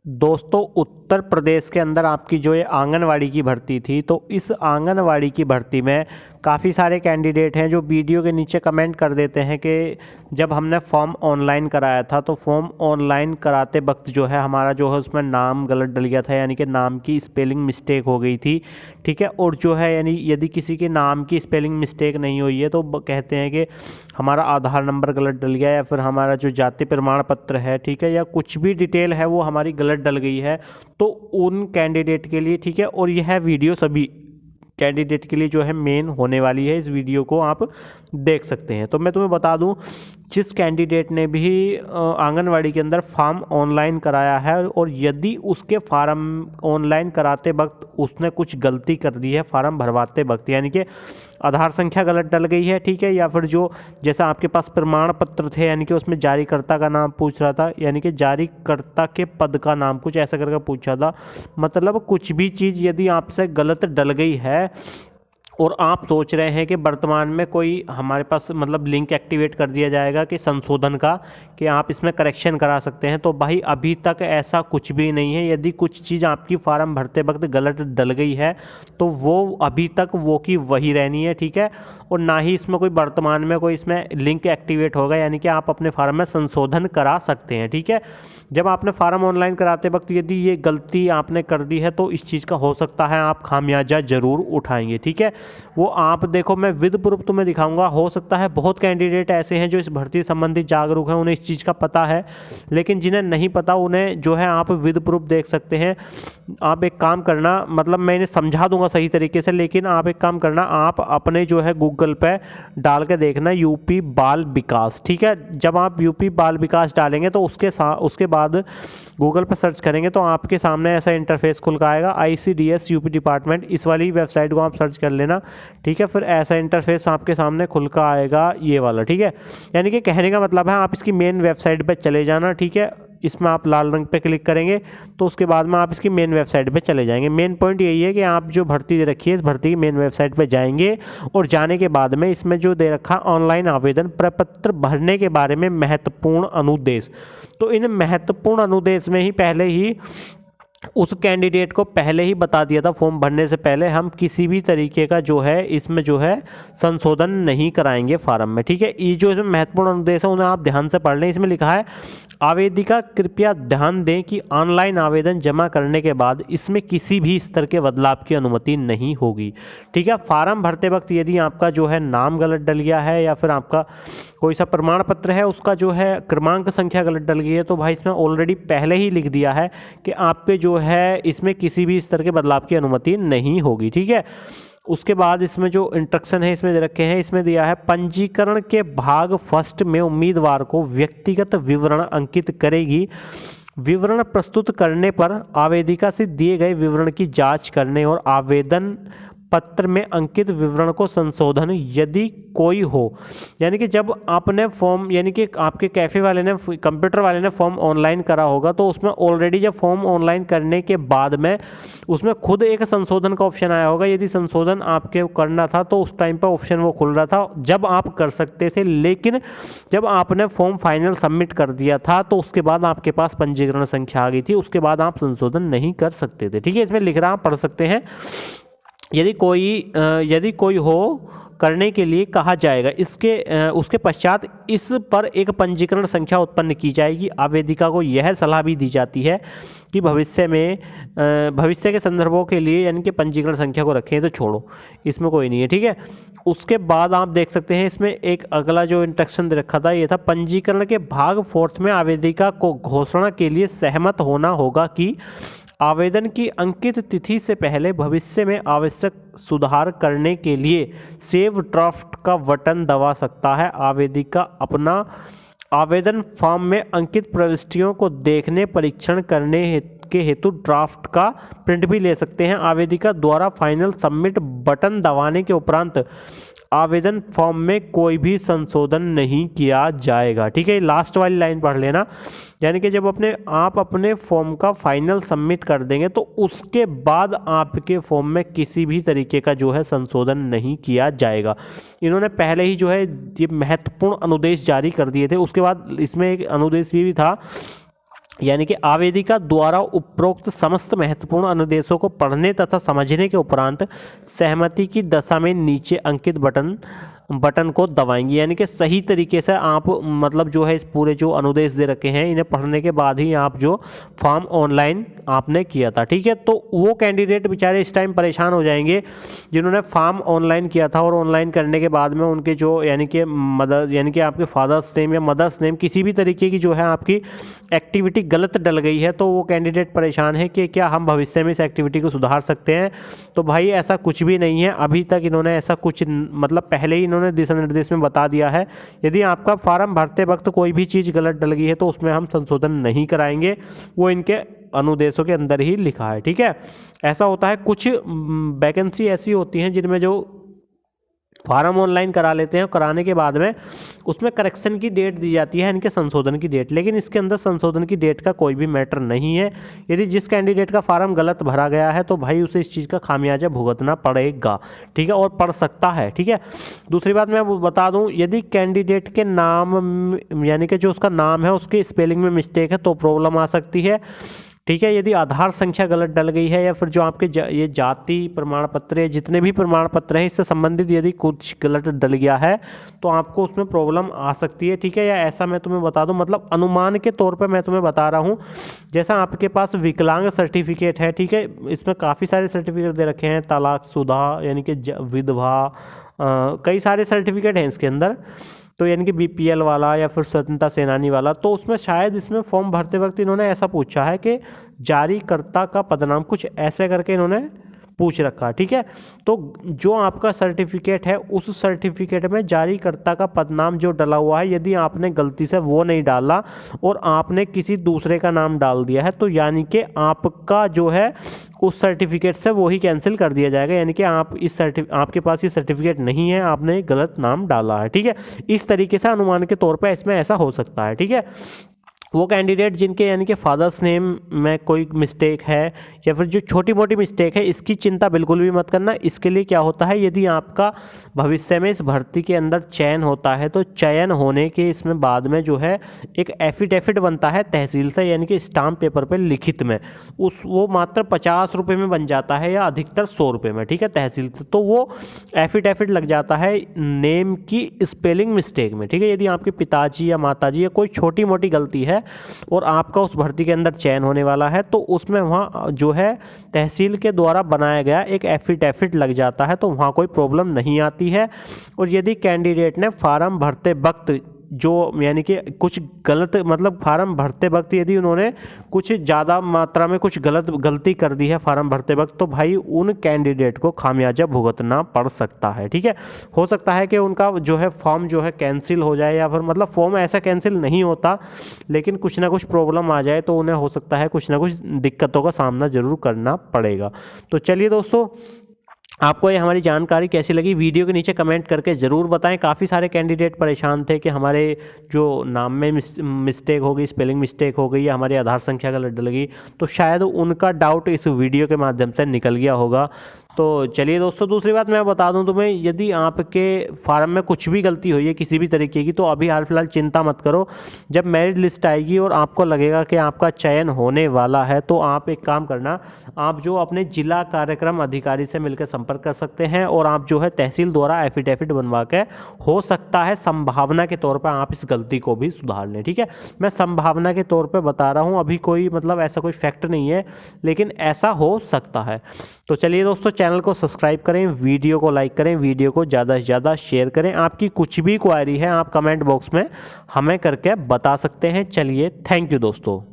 दोस्तों, उत्तर प्रदेश के अंदर आपकी जो ये आंगनवाड़ी की भर्ती थी, तो इस आंगनवाड़ी की भर्ती में काफ़ी सारे कैंडिडेट हैं जो वीडियो के नीचे कमेंट कर देते हैं कि जब हमने फॉर्म ऑनलाइन कराया था तो फॉर्म ऑनलाइन कराते वक्त जो है हमारा जो है उसमें नाम गलत डल गया था, यानी कि नाम की स्पेलिंग मिस्टेक हो गई थी। ठीक है, और जो है यानी यदि किसी के नाम की स्पेलिंग मिस्टेक नहीं हुई है तो कहते हैं कि हमारा आधार नंबर गलत डल गया या फिर हमारा जो जाति प्रमाण पत्र है, ठीक है, या कुछ भी डिटेल है वो हमारी गलत डल गई है। तो उन कैंडिडेट के लिए, ठीक है, और यह वीडियो सभी कैंडिडेट के लिए जो है मेन होने वाली है, इस वीडियो को आप देख सकते हैं। तो मैं तुम्हें बता दूं, जिस कैंडिडेट ने भी आंगनवाड़ी के अंदर फॉर्म ऑनलाइन कराया है और यदि उसके फार्म ऑनलाइन कराते वक्त उसने कुछ गलती कर दी है फॉर्म भरवाते वक्त, यानी कि आधार संख्या गलत डल गई है, ठीक है, या फिर जो जैसा आपके पास प्रमाण पत्र थे यानी कि उसमें जारीकर्ता का नाम पूछ रहा था, यानी कि जारीकर्ता के पद का नाम कुछ ऐसा करके पूछा था, मतलब कुछ भी चीज़ यदि आपसे गलत डल गई है और आप सोच रहे हैं कि वर्तमान में कोई हमारे पास मतलब लिंक एक्टिवेट कर दिया जाएगा कि संशोधन का, कि आप इसमें करेक्शन करा सकते हैं, तो भाई अभी तक ऐसा कुछ भी नहीं है। यदि कुछ चीज़ आपकी फार्म भरते वक्त गलत डल गई है तो वो अभी तक वो की वही रहनी है, ठीक है, और ना ही इसमें कोई वर्तमान में कोई इसमें लिंक एक्टिवेट होगा, यानी कि आप अपने फार्म में संशोधन करा सकते हैं। ठीक है, जब आपने फार्म ऑनलाइन कराते वक्त यदि ये गलती आपने कर दी है तो इस चीज़ का हो सकता है आप खामियाजा ज़रूर उठाएंगे। ठीक है, वो आप देखो, मैं विद प्रूफ तुम्हें दिखाऊंगा। हो सकता है बहुत कैंडिडेट ऐसे हैं जो इस भर्ती संबंधी जागरूक हैं, उन्हें इस चीज़ का पता है, लेकिन जिन्हें नहीं पता उन्हें जो है आप विद प्रूफ देख सकते हैं। आप एक काम करना, मतलब मैं इन्हें समझा दूंगा सही तरीके से, लेकिन आप एक काम करना, आप अपने जो है गूगल पे डाल के देखना यूपी बाल विकास। ठीक है, जब आप यूपी बाल विकास डालेंगे तो उसके बाद गूगल पर सर्च करेंगे तो आपके सामने ऐसा इंटरफेस खुल का आएगा, ICDS यूपी डिपार्टमेंट, इस वाली वेबसाइट को आप सर्च कर लेना। ठीक है, फिर ऐसा इंटरफेस आपके सामने खुल का आएगा, ये वाला। ठीक है, यानी कि कहने का मतलब है आप इसकी मेन वेबसाइट पे चले जाना। ठीक है, इसमें आप लाल रंग पे क्लिक करेंगे तो उसके बाद में आप इसकी मेन वेबसाइट पे चले जाएंगे। मेन पॉइंट यही है कि आप जो भर्ती दे रखी है इस भर्ती की मेन वेबसाइट पे जाएंगे और जाने के बाद में इसमें जो दे रखा ऑनलाइन आवेदन प्रपत्र भरने के बारे में महत्वपूर्ण अनुदेश, तो इन महत्वपूर्ण अनुदेश में ही पहले ही उस कैंडिडेट को पहले ही बता दिया था, फॉर्म भरने से पहले हम किसी भी तरीके का जो है इसमें जो है संशोधन नहीं कराएंगे फार्म में। ठीक है, ये जो इसमें महत्वपूर्ण अनुदेश है उन्हें आप ध्यान से पढ़ लें। इसमें लिखा है, आवेदिका कृपया ध्यान दें कि ऑनलाइन आवेदन जमा करने के बाद इसमें किसी भी स्तर के बदलाव की अनुमति नहीं होगी। ठीक है, फार्म भरते वक्त यदि आपका जो है नाम गलत डल गया है या फिर आपका कोई सा प्रमाण पत्र है उसका जो है क्रमांक संख्या गलत डल गई है, तो भाई इसमें ऑलरेडी पहले ही लिख दिया है कि आपके जो है इसमें किसी भी स्तर के बदलाव की अनुमति नहीं होगी। ठीक है, उसके बाद इसमें जो इंस्ट्रक्शन है इसमें दे रखे हैं, इसमें दिया है, पंजीकरण के भाग फर्स्ट में उम्मीदवार को व्यक्तिगत विवरण अंकित करेगी। विवरण प्रस्तुत करने पर आवेदिका से दिए गए विवरण की जांच करने और आवेदन पत्र में अंकित विवरण को संशोधन यदि कोई हो, यानी कि जब आपने फॉर्म, यानी कि आपके कैफे वाले ने, कंप्यूटर वाले ने फॉर्म ऑनलाइन करा होगा तो उसमें ऑलरेडी जब फॉर्म ऑनलाइन करने के बाद में उसमें खुद एक संशोधन का ऑप्शन आया होगा। यदि संशोधन आपके करना था तो उस टाइम पर ऑप्शन वो खुल रहा था जब आप कर सकते थे, लेकिन जब आपने फॉर्म फाइनल सबमिट कर दिया था तो उसके बाद आपके पास पंजीकरण संख्या आ गई थी, उसके बाद आप संशोधन नहीं कर सकते थे। ठीक है, इसमें लिख रहा, आप पढ़ सकते हैं, यदि कोई हो करने के लिए कहा जाएगा, उसके पश्चात इस पर एक पंजीकरण संख्या उत्पन्न की जाएगी। आवेदिका को यह सलाह भी दी जाती है कि भविष्य के संदर्भों के लिए यानी कि पंजीकरण संख्या को रखें, तो छोड़ो, इसमें कोई नहीं है। ठीक है, उसके बाद आप देख सकते हैं इसमें एक अगला जो इंस्ट्रक्शन दे रखा था ये था, पंजीकरण के भाग फोर्थ में आवेदिका को घोषणा के लिए सहमत होना होगा कि आवेदन की अंकित तिथि से पहले भविष्य में आवश्यक सुधार करने के लिए सेव ड्राफ्ट का बटन दबा सकता है। आवेदिका अपना आवेदन फॉर्म में अंकित प्रविष्टियों को देखने, परीक्षण करने के हेतु ड्राफ्ट का प्रिंट भी ले सकते हैं। आवेदिका द्वारा फाइनल सबमिट बटन दबाने के उपरांत आवेदन फॉर्म में कोई भी संशोधन नहीं किया जाएगा। ठीक है, लास्ट वाली लाइन पढ़ लेना, यानी कि जब आप अपने फॉर्म का फाइनल सबमिट कर देंगे तो उसके बाद आपके फॉर्म में किसी भी तरीके का जो है संशोधन नहीं किया जाएगा। इन्होंने पहले ही जो है ये महत्वपूर्ण अनुदेश जारी कर दिए थे। उसके बाद इसमें एक अनुदेश ये भी था यानी कि आवेदिका द्वारा उपरोक्त समस्त महत्वपूर्ण अनुदेशों को पढ़ने तथा समझने के उपरांत सहमति की दशा में नीचे अंकित बटन को दबाएंगे। यानी कि सही तरीके से आप मतलब जो है इस पूरे जो अनुदेश दे रखे हैं इन्हें पढ़ने के बाद ही आप जो फॉर्म ऑनलाइन आपने किया था, ठीक है। तो वो कैंडिडेट बेचारे इस टाइम परेशान हो जाएंगे जिन्होंने फॉर्म ऑनलाइन किया था और ऑनलाइन करने के बाद में उनके जो यानी कि आपके फादर्स नेम या मदर्स नेम किसी भी तरीके की जो है आपकी एक्टिविटी गलत डल गई है, तो वो कैंडिडेट परेशान है कि क्या हम भविष्य में इस एक्टिविटी को सुधार सकते हैं। तो भाई ऐसा कुछ भी नहीं है, अभी तक इन्होंने ऐसा कुछ मतलब पहले ही इन्होंने दिशा निर्देश में बता दिया है। यदि आपका फॉर्म भरते वक्त कोई भी चीज़ गलत डल गई है तो उसमें हम संशोधन नहीं कराएंगे, वो इनके अनुदेशों के अंदर ही लिखा है, ठीक है। ऐसा होता है कुछ वैकेंसी ऐसी होती हैं जिनमें जो फार्म ऑनलाइन करा लेते हैं और कराने के बाद में उसमें करेक्शन की डेट दी जाती है, इनके संशोधन की डेट, लेकिन इसके अंदर संशोधन की डेट का कोई भी मैटर नहीं है। यदि जिस कैंडिडेट का फार्म गलत भरा गया है तो भाई उसे इस चीज़ का खामियाजा भुगतना पड़ेगा, ठीक है, और पड़ सकता है, ठीक है। दूसरी बात मैं बता दूं, यदि कैंडिडेट के नाम यानी कि जो उसका नाम है उसके स्पेलिंग में मिस्टेक है तो प्रॉब्लम आ सकती है, ठीक है। यदि आधार संख्या गलत डल गई है या फिर जो आपके ये जाति प्रमाण पत्र या जितने भी प्रमाण पत्र हैं इससे संबंधित यदि कुछ गलत डल गया है तो आपको उसमें प्रॉब्लम आ सकती है, ठीक है। या ऐसा मैं तुम्हें बता दूं, मतलब अनुमान के तौर पे मैं तुम्हें बता रहा हूं, जैसा आपके पास विकलांग सर्टिफिकेट है, ठीक है, इसमें काफ़ी सारे सर्टिफिकेट दे रखे हैं, तलाकशुदा यानी कि विधवा, कई सारे सर्टिफिकेट हैं इसके अंदर, तो यानी कि बीपीएल वाला या फिर स्वतंत्रता सेनानी वाला। तो उसमें शायद इसमें फॉर्म भरते वक्त इन्होंने ऐसा पूछा है कि जारीकर्ता का पदनाम, कुछ ऐसे करके इन्होंने पूछ रखा, ठीक है। तो जो आपका सर्टिफिकेट है उस सर्टिफिकेट में जारीकर्ता का पदनाम जो डला हुआ है, यदि आपने गलती से वो नहीं डाला और आपने किसी दूसरे का नाम डाल दिया है तो यानी कि आपका जो है उस सर्टिफिकेट से वो ही कैंसिल कर दिया जाएगा, यानी कि आपके पास ये सर्टिफिकेट नहीं है, आपने गलत नाम डाला है, ठीक है। इस तरीके से अनुमान के तौर पर इसमें ऐसा हो सकता है, ठीक है। वो कैंडिडेट जिनके यानी कि फादर्स नेम में कोई मिस्टेक है या फिर जो छोटी मोटी मिस्टेक है, इसकी चिंता बिल्कुल भी मत करना। इसके लिए क्या होता है, यदि आपका भविष्य में इस भर्ती के अंदर चयन होता है तो चयन होने के इसमें बाद में जो है एक एफिडेविट बनता है तहसील से, यानी कि स्टाम्प पेपर पे लिखित में, वो मात्र 50 रुपये में बन जाता है या अधिकतर 100 रुपये में, ठीक है, तहसील से। तो वो एफिडेविट लग जाता है नेम की स्पेलिंग मिस्टेक में, ठीक है। यदि आपके पिताजी या माताजी या कोई छोटी मोटी गलती है और आपका उस भर्ती के अंदर चयन होने वाला है तो उसमें वहाँ जो है तहसील के द्वारा बनाया गया एक एफिडेविट लग जाता है, तो वहाँ कोई प्रॉब्लम नहीं आती है। और यदि कैंडिडेट ने फार्म भरते वक्त जो यानी कि कुछ गलत मतलब फार्म भरते वक्त यदि उन्होंने कुछ ज़्यादा मात्रा में कुछ गलती कर दी है फार्म भरते वक्त, तो भाई उन कैंडिडेट को खामियाजा भुगतना पड़ सकता है, ठीक है। हो सकता है कि उनका जो है फॉर्म जो है कैंसिल हो जाए या फिर मतलब फॉर्म ऐसा कैंसिल नहीं होता, लेकिन कुछ ना कुछ प्रॉब्लम आ जाए तो उन्हें हो सकता है कुछ ना कुछ दिक्कतों का सामना जरूर करना पड़ेगा। तो चलिए दोस्तों, आपको ये हमारी जानकारी कैसी लगी वीडियो के नीचे कमेंट करके ज़रूर बताएं। काफ़ी सारे कैंडिडेट परेशान थे कि हमारे जो नाम में मिस्टेक हो गई, स्पेलिंग मिस्टेक हो गई या हमारी आधार संख्या गलत डल गई, तो शायद उनका डाउट इस वीडियो के माध्यम से निकल गया होगा। तो चलिए दोस्तों, दूसरी बात मैं बता दूं तुम्हें, यदि आपके फार्म में कुछ भी गलती हुई है किसी भी तरीके की तो अभी हाल फिलहाल चिंता मत करो। जब मेरिट लिस्ट आएगी और आपको लगेगा कि आपका चयन होने वाला है तो आप एक काम करना, आप जो अपने जिला कार्यक्रम अधिकारी से मिलकर संपर्क कर सकते हैं और आप जो है तहसील द्वारा एफिडेविट बनवा के, हो सकता है संभावना के तौर पर आप इस गलती को भी सुधार लें, ठीक है। मैं संभावना के तौर पर बता रहा हूँ, अभी कोई मतलब ऐसा कोई फैक्ट नहीं है, लेकिन ऐसा हो सकता है। तो चलिए दोस्तों, चैनल को सब्सक्राइब करें, वीडियो को लाइक करें, वीडियो को ज़्यादा से ज़्यादा शेयर करें। आपकी कुछ भी क्वेरी है आप कमेंट बॉक्स में हमें करके बता सकते हैं। चलिए, थैंक यू दोस्तों।